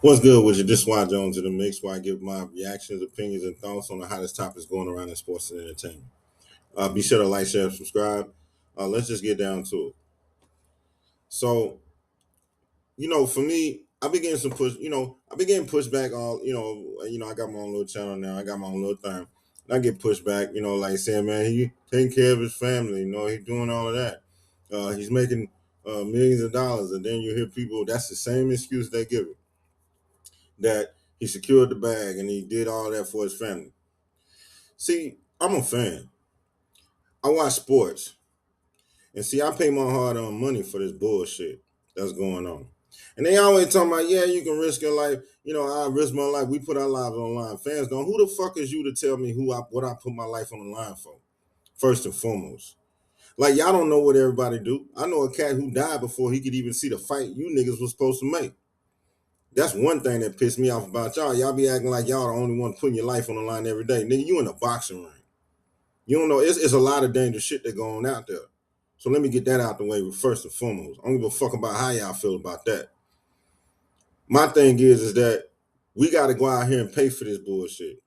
What's good with you? This is why Jones to the mix, where I give my reactions, opinions, and thoughts on the hottest topics going around in sports and entertainment. Be sure to like, share, and subscribe. Let's just get down to it. So, for me, I been getting some push. I been getting pushback. I got my own little channel now. I got my own little thing. And I get pushback. Like saying, man, he taking care of his family. He doing all of that. He's making millions of dollars, and then you hear people. That's the same excuse they give it. That he secured the bag and he did all that for his family. See, I'm a fan. I watch sports. And see, I pay my hard earned money for this bullshit that's going on. And they always talking about, yeah, you can risk your life. I risk my life. We put our lives on the line. Fans don't. Who the fuck is you to tell me what I put my life on the line for? First and foremost. Like, y'all don't know what everybody do. I know a cat who died before he could even see the fight you niggas was supposed to make. That's one thing that pissed me off about y'all. Y'all be acting like y'all the only one putting your life on the line every day. Nigga, you in a boxing ring. You don't know. It's a lot of dangerous shit that going out there. So let me get that out the way first and foremost. I don't give a fuck about how y'all feel about that. My thing is that we got to go out here and pay for this bullshit.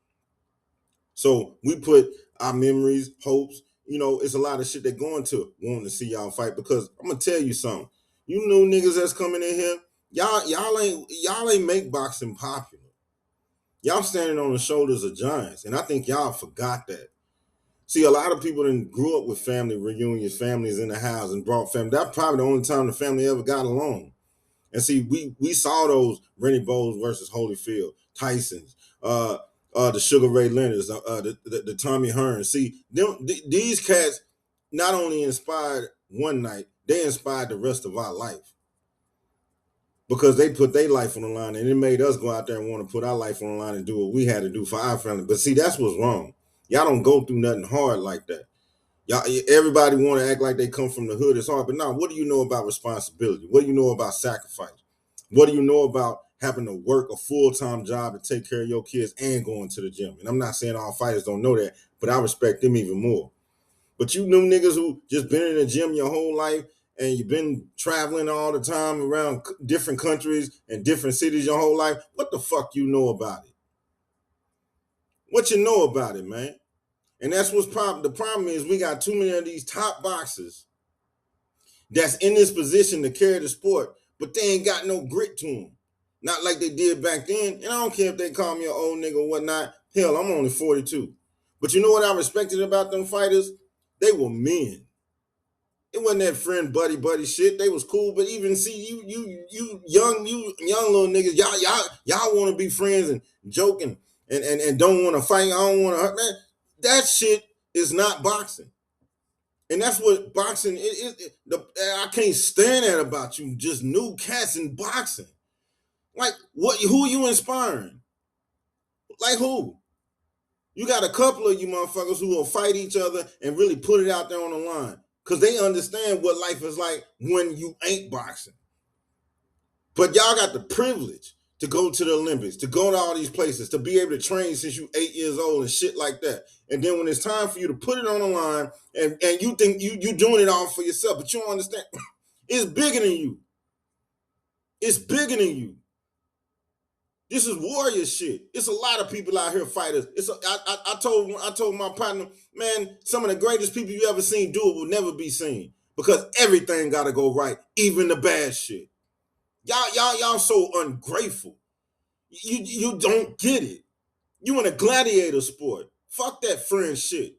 So we put our memories, hopes, it's a lot of shit that going to wanting to see y'all fight because I'm gonna tell you something. You know niggas that's coming in here, y'all ain't make boxing popular. Y'all standing on the shoulders of giants, and I think y'all forgot that. See, a lot of people that grew up with family reunions, families in the house, and brought family. That's probably the only time the family ever got along. And see, we saw those Rennie Bowles versus Holyfield, Tyson's, the Sugar Ray Leonard's, the Tommy Hearns. See, these cats not only inspired one night, they inspired the rest of our life because they put their life on the line, and it made us go out there and want to put our life on the line and do what we had to do for our family. But see, that's what's wrong. Y'all don't go through nothing hard like that. Y'all, everybody want to act like they come from the hood. It's hard, but now, what do you know about responsibility? What do you know about sacrifice? What do you know about having to work a full-time job to take care of your kids and going to the gym? And I'm not saying all fighters don't know that, but I respect them even more. But you know niggas who just been in the gym your whole life and you've been traveling all the time around different countries and different cities your whole life, what the fuck you know about it? What you know about it, man? And that's what's problem. The problem is we got too many of these top boxers that's in this position to carry the sport, but they ain't got no grit to them. Not like they did back then. And I don't care if they call me an old nigga or whatnot. Hell, I'm only 42. But you know what I respected about them fighters? They were men. It wasn't that friend buddy shit. They was cool, but even see you young little niggas, y'all want to be friends and joking and don't want to fight. I don't want to hurt. Man, that shit is not boxing. And that's what boxing I can't stand that about you. Just new cats in boxing. Like what? Who are you inspiring? Like who? You got a couple of you motherfuckers who will fight each other and really put it out there on the line because they understand what life is like when you ain't boxing. But y'all got the privilege to go to the Olympics, to go to all these places, to be able to train since you 8 years old and shit like that. And then when it's time for you to put it on the line and you think you doing it all for yourself, but you don't understand, it's bigger than you. It's bigger than you. This is warrior shit. It's a lot of people out here fighters. I told my partner, man, some of the greatest people you ever seen do it will never be seen because everything got to go right, even the bad shit. Y'all so ungrateful. You don't get it. You in a gladiator sport. Fuck that friend shit.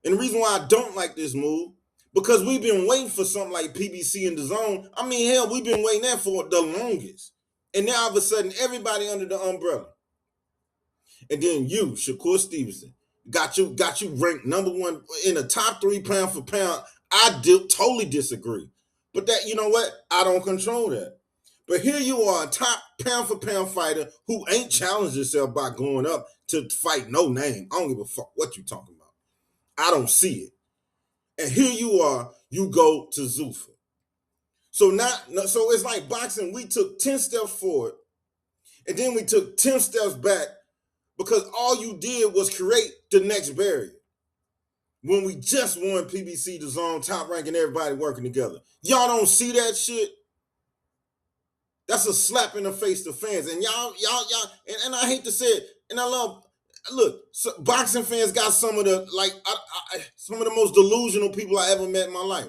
And the reason why I don't like this move, because we've been waiting for something like PBC in the zone. I mean, hell, we've been waiting that for the longest. And now all of a sudden, everybody under the umbrella. And then you, Shakur Stevenson, got you ranked number one in the top 3 pound for pound. I totally disagree. But that, you know what? I don't control that. But here you are, a top pound for pound fighter who ain't challenged yourself by going up to fight no name. I don't give a fuck what you talking about. I don't see it. And here you are, you go to Zuffa. So it's like boxing. We took 10 steps forward, and then we took 10 steps back because all you did was create the next barrier. When we just won PBC, the zone, top ranking, everybody working together. Y'all don't see that shit? That's That's a slap in the face to fans. And y'all, and I hate to say it, and I love. Look, so boxing fans got some of the some of the most delusional people I ever met in my life.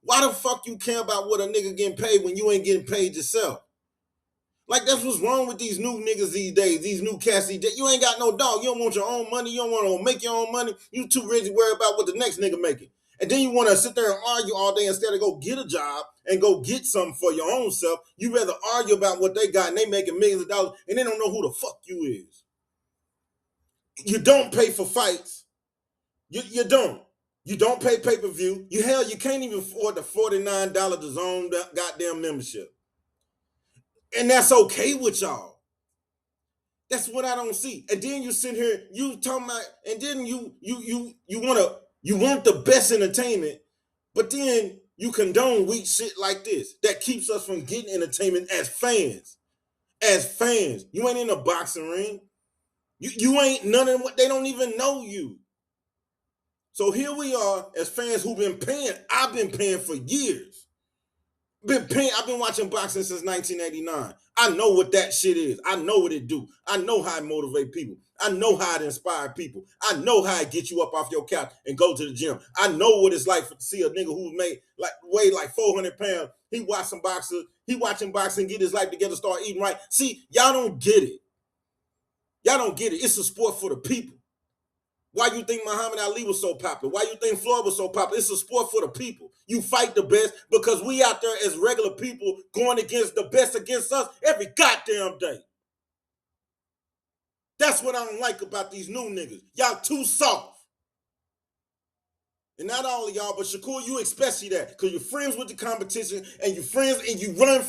Why the fuck you care about what a nigga getting paid when you ain't getting paid yourself? Like, that's what's wrong with these new niggas these days, these new cats these days. You ain't got no dog. You don't want your own money. You don't want to make your own money. You too rich to worry about what the next nigga making. And then you want to sit there and argue all day instead of go get a job and go get something for your own self. You rather argue about what they got and they making millions of dollars and they don't know who the fuck you is. You don't pay for fights. You don't. You don't pay pay-per-view. You can't even afford the $49 DAZN goddamn membership. And that's okay with y'all. That's what I don't see. And then you sit here, you talking about, and then you want the best entertainment, but then you condone weak shit like this that keeps us from getting entertainment as fans. As fans. You ain't in a boxing ring. You ain't none of what, they don't even know you. So here we are as fans who've been paying. I've been paying for years. I've been watching boxing since 1989. I know what that shit is. I know what it do. I know how it motivate people. I know how it inspire people. I know how it get you up off your couch and go to the gym. I know what it's like to see a nigga who weighed like 400 pounds. He watching boxing, get his life together, start eating right. See, y'all don't get it. Y'all don't get it. It's a sport for the people. Why you think Muhammad Ali was so popular? Why you think Floyd was so popular? It's a sport for the people. You fight the best because we out there as regular people going against the best against us every goddamn day. That's what I don't like about these new niggas. Y'all too soft. And not all of y'all, but Shakur, you especially that. Because you're friends with the competition and you're friends and you run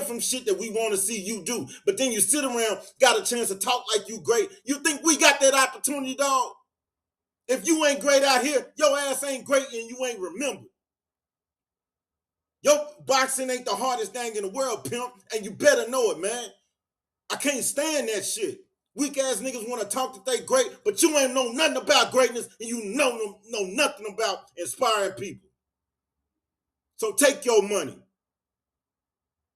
from shit that we want to see you do. But then you sit around, got a chance to talk like you great. You think we got that opportunity, dog? If you ain't great out here, your ass ain't great and you ain't remembered. Your boxing ain't the hardest thing in the world, pimp, and you better know it, man. I can't stand that shit. Weak ass niggas want to talk that they great, but you ain't know nothing about greatness and you know nothing about inspiring people. So take your money.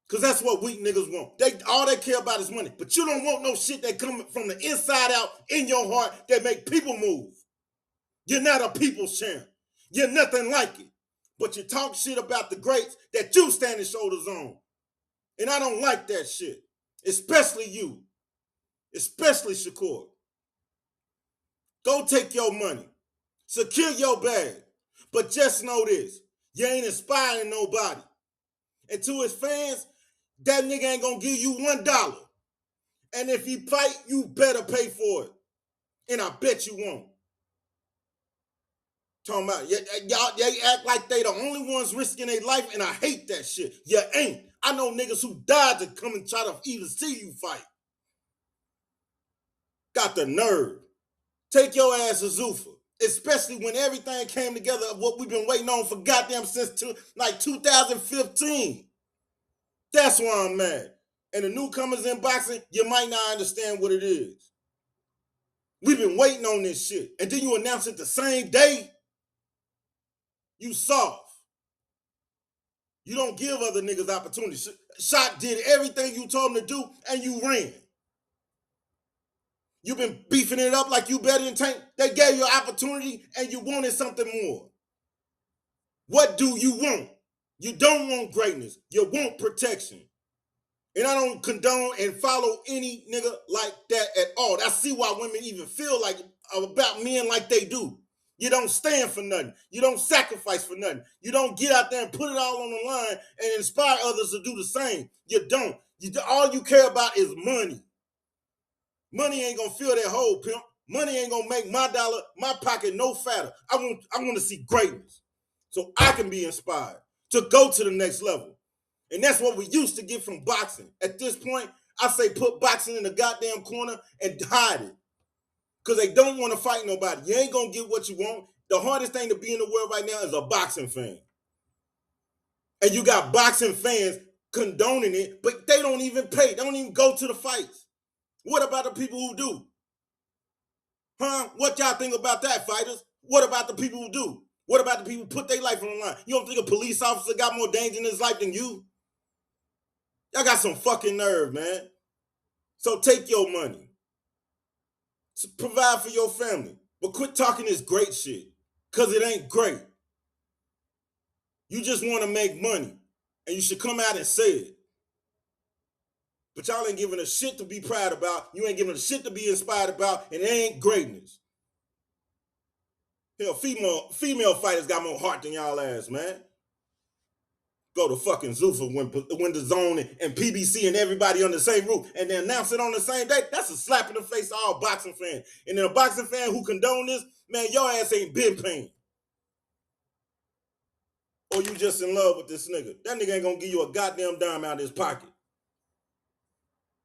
Because that's what weak niggas want. All they care about is money. But you don't want no shit that come from the inside out in your heart that make people move. You're not a people's champ. You're nothing like it. But you talk shit about the greats that you standing shoulders on. And I don't like that shit. Especially you. Especially Shakur. Go take your money. Secure your bag. But just know this. You ain't inspiring nobody. And to his fans, that nigga ain't gonna give you $1. And if he fight, you better pay for it. And I bet you won't. Talking about, y'all, they act like they the only ones risking their life, and I hate that shit. You ain't. I know niggas who died to come and try to even see you fight. Got the nerve. Take your ass to Zuffa. Especially when everything came together of what we've been waiting on for goddamn since 2015. That's why I'm mad. And the newcomers in boxing, you might not understand what it is. We've been waiting on this shit. And then you announce it the same day. You soft. You don't give other niggas opportunities. Shot did everything you told him to do, and you ran. You've been beefing it up like you better than Tank. They gave you an opportunity, and you wanted something more. What do you want? You don't want greatness. You want protection. And I don't condone and follow any nigga like that at all. I see why women even feel like about men like they do. You don't stand for nothing. You don't sacrifice for nothing. You don't get out there and put it all on the line and inspire others to do the same. You don't. All you care about is money. Money ain't gonna fill that hole, pimp. Money ain't gonna make my dollar, my pocket no fatter. I want to see greatness so I can be inspired to go to the next level. And that's what we used to get from boxing. At this point, I say put boxing in the goddamn corner and hide it. Because they don't want to fight nobody. You ain't going to get what you want. The hardest thing to be in the world right now is a boxing fan. And you got boxing fans condoning it, but they don't even pay. They don't even go to the fights. What about the people who do? Huh? What y'all think about that, fighters? What about the people who do? What about the people who put their life on the line? You don't think a police officer got more danger in his life than you? Y'all got some fucking nerve, man. So take your money. Provide for your family. But quit talking this great shit. Because it ain't great. You just want to make money. And you should come out and say it. But y'all ain't giving a shit to be proud about. You ain't giving a shit to be inspired about. And it ain't greatness. Hell, female fighters got more heart than y'all ass, man. Go to fucking Zuffa when the zone and PBC and everybody on the same roof and then announce it on the same day. That's a slap in the face to all boxing fans. And then a boxing fan who condone this, man, your ass ain't been paying. Or you just in love with this nigga. That nigga ain't gonna give you a goddamn dime out of his pocket.